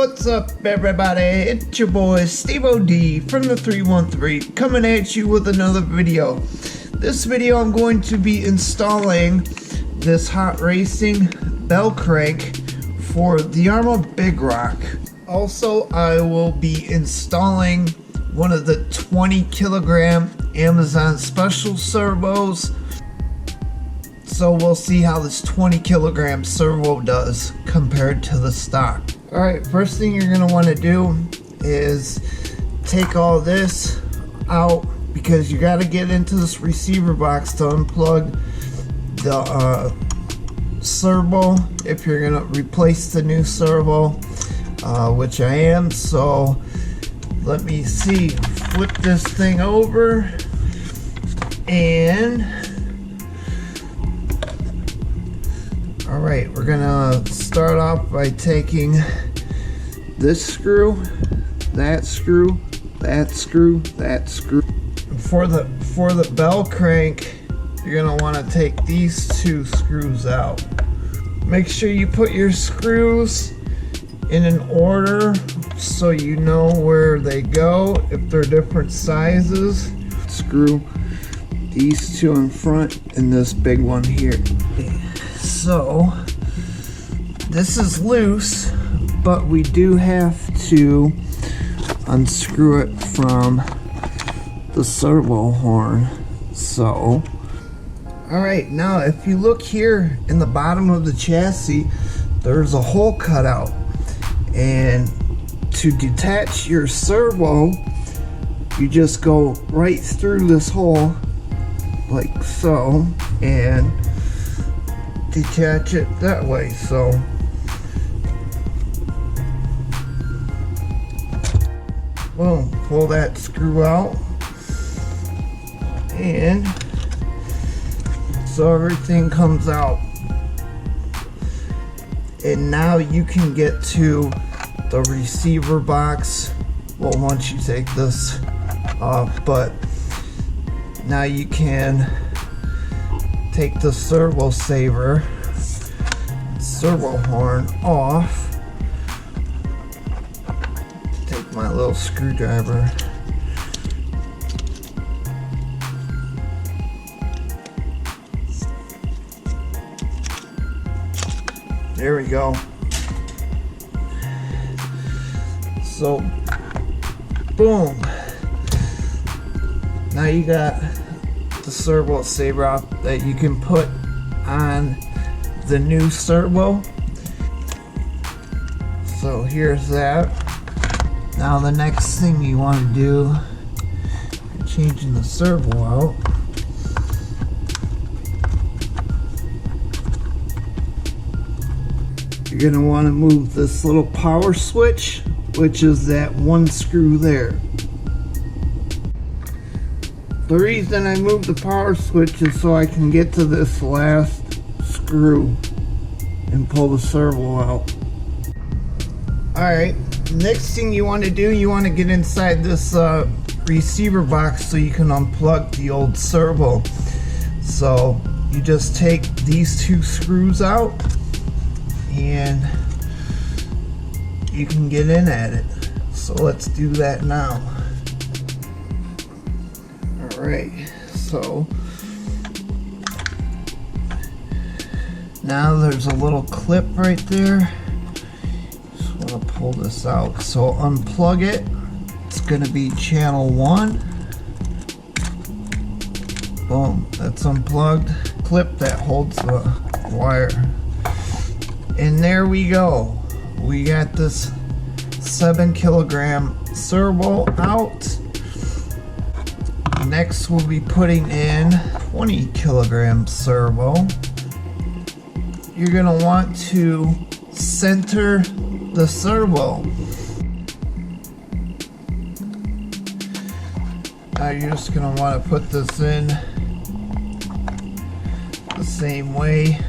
What's up, everybody? It's your boy Steve OD from the 313 coming at you with another video. This video I'm going to be installing this HOTRACING bell crank for the Arrma Big Rock. Also, I will be installing one of the 20 kilogram Amazon special servos. So we'll see how this 20 kilogram servo does compared to the stock. Alright, first thing you're going to want to do is take all this out, because you got to get into this receiver box to unplug the servo if you're going to replace the new servo, which I am. So let me see, flip this thing over, and alright, we're gonna start off by taking this screw, that screw, that screw, that screw. For the bell crank, you're gonna want to take these two screws out. Make sure you put your screws in an order so you know where they go if they're different sizes. Screw these two in front and this big one here. So this is loose, but we do have to unscrew it from the servo horn. So alright, now if you look here in the bottom of the chassis, there's a hole cut out, and to detach your servo you just go right through this hole like so and detach it that way. So boom, pull that screw out, and so everything comes out, and now you can get to the receiver box. Well, once you take this off, but now you can take the servo horn off. Take my little screwdriver. There we go. So boom, now you got the servo saver off that you can put on the new servo. So here's that. Now the next thing you want to do, changing the servo out, you're going to want to move this little power switch, which is that one screw there. The reason I moved the power switch is so I can get to this last screw and pull the servo out. Alright, next thing you want to do, you want to get inside this receiver box so you can unplug the old servo. So you just take these two screws out and you can get in at it. So let's do that now. Alright, so now there's a little clip right there. Just want to pull this out. So unplug it. It's going to be channel 1. Boom, that's unplugged. Clip that holds the wire. And there we go. We got this 7 kilogram servo out. Next we'll be putting in 20 kilogram servo. You're going to want to center the servo. Now you're just going to want to put this in the same way.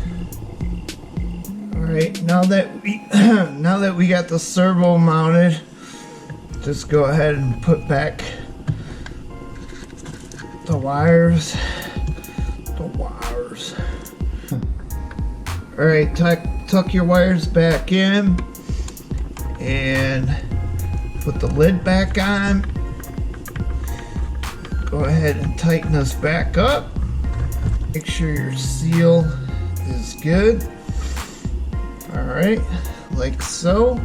Alright, now that we got the servo mounted, just go ahead and put back the wires. Alright, tuck your wires back in, and put the lid back on. Go ahead and tighten this back up. Make sure your seal is good. Alright, like so.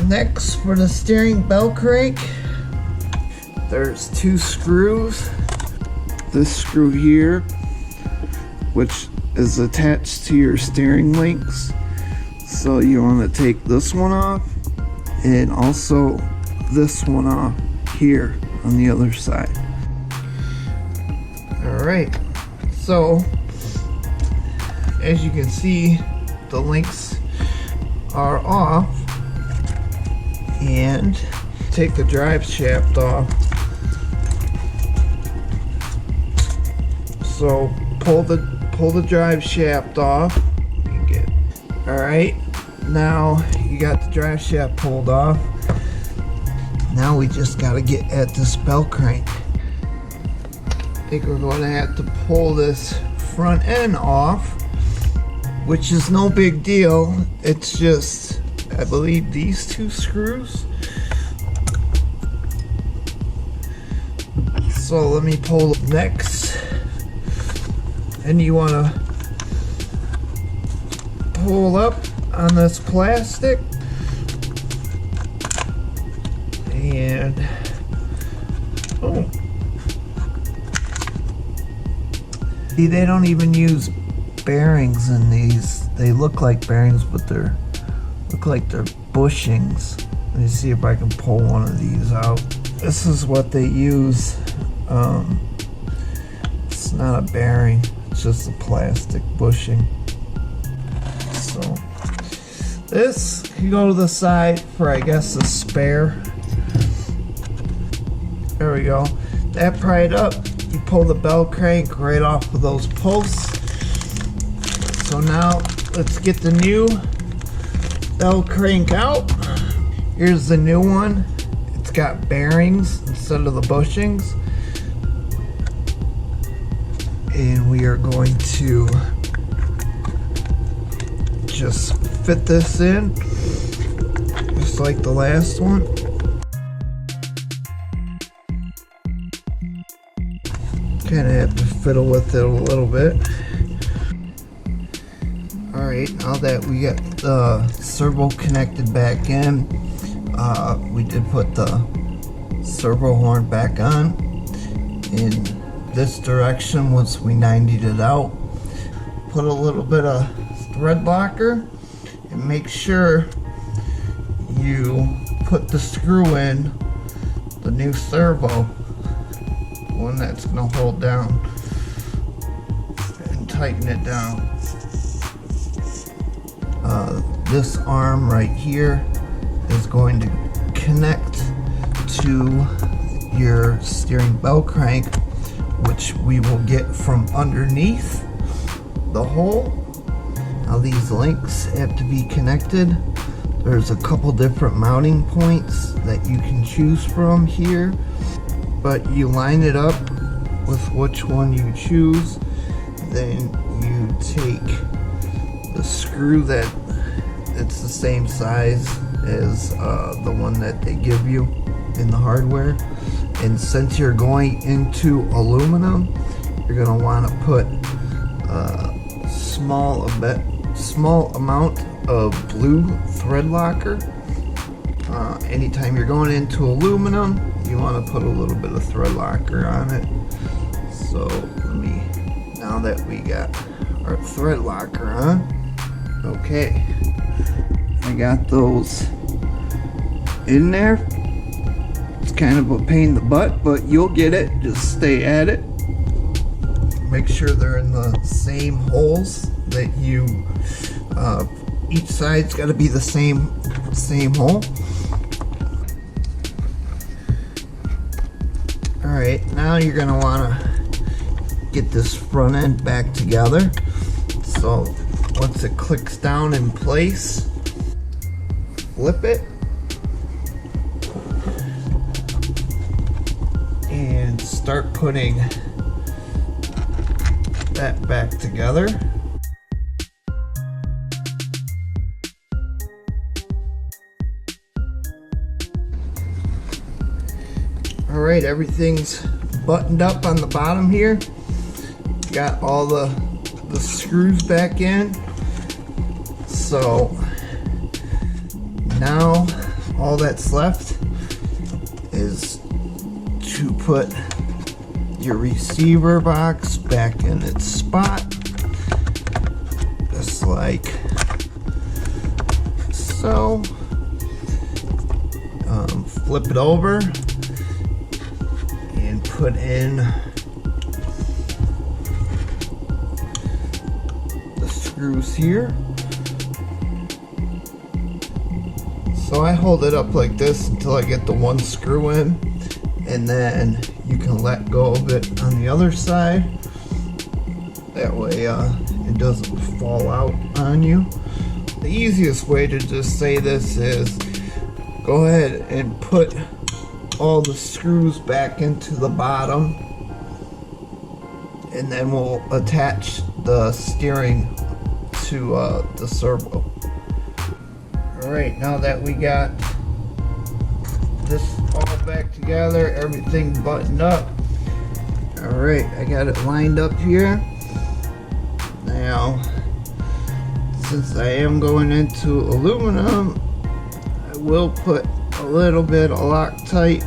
Next, for the steering bell crank, there's 2 screws. This screw here, which is attached to your steering links. So you want to take this one off and also this one off here on the other side. Alright, so as you can see, the links are off, and take the drive shaft off. So pull the drive shaft off. Alright, now you got the drive shaft pulled off. Now we just got to get at this bell crank. I think we're going to have to pull this front end off, which is no big deal. It's just, I believe, these 2 screws. So let me pull next. And you want to pull up on this plastic. And oh, see, they don't even use bearings in these. They look like bearings, but look like they're bushings. Let me see if I can pull one of these out. This is what they use. It's not a bearing, it's just a plastic bushing. So this can go to the side for, I guess, a spare. There we go. That pried up, you pull the bell crank right off of those posts. So now let's get the new bell crank out. Here's the new one. It's got bearings instead of the bushings. And we are going to just fit this in, just like the last one. Kind of have to fiddle with it a little bit. Alright, now that we got the servo connected back in, we did put the servo horn back on in this direction once we 90'd it out. Put a little bit of thread locker and make sure you put the screw in the new servo, one that's going to hold down, and tighten it down. This arm right here is going to connect to your steering bell crank, which we will get from underneath the hole. Now these links have to be connected. There's a couple different mounting points that you can choose from here, but you line it up with which one you choose. Then you take the screw that it's the same size as the one that they give you in the hardware, and since you're going into aluminum, you're going to want to put a small amount of blue thread locker. Anytime you're going into aluminum, you want to put a little bit of thread locker on it. So now that we got our thread locker on, okay, I got those in there. It's kind of a pain in the butt, but you'll get it. Just stay at it. Make sure they're in the same holes that you, each side's got to be the same hole. Alright, now you're going to want to get this front end back together. So once it clicks down in place, flip it and start putting that back together. Alright, everything's buttoned up on the bottom here. Got all the screws back in. So now all that's left is to put your receiver box back in its spot, just like so. Flip it over and put in the screws here. So I hold it up like this until I get the one screw in, and then you can let go of it on the other side. That way it doesn't fall out on you. The easiest way to just say this is go ahead and put all the screws back into the bottom, and then we'll attach the steering to the servo. Alright, now that we got this all back together, everything buttoned up. Alright, I got it lined up here. Now, since I am going into aluminum, I will put a little bit of Loctite.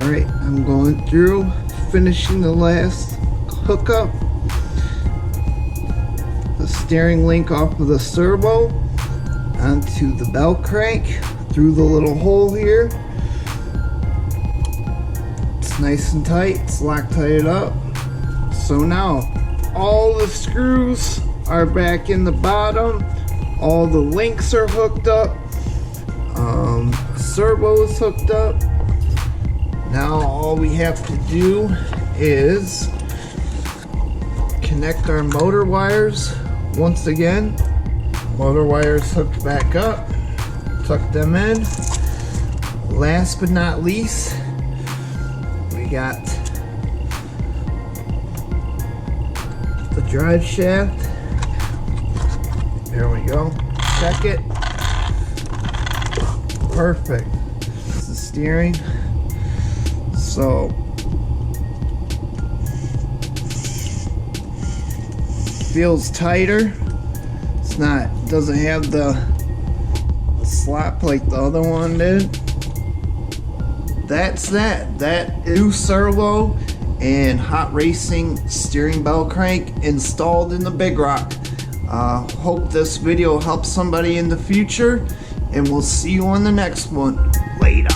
Alright, I'm going through, finishing the last hookup. The steering link off of the servo onto the bell crank through the little hole here. It's nice and tight, it's Loctited up. So now all the screws are back in the bottom. All the links are hooked up. Servo is hooked up. Now all we have to do is connect our motor wires once again. Motor wires hooked back up. Tuck them in. Last but not least, we got the drive shaft. There we go. Check it. Perfect. This is the steering. So feels tighter. It's not, doesn't have the slop like the other one did. That's that. That new servo and hot racing steering bell crank installed in the Big Rock. Hope this video helps somebody in the future, and we'll see you on the next one. Later.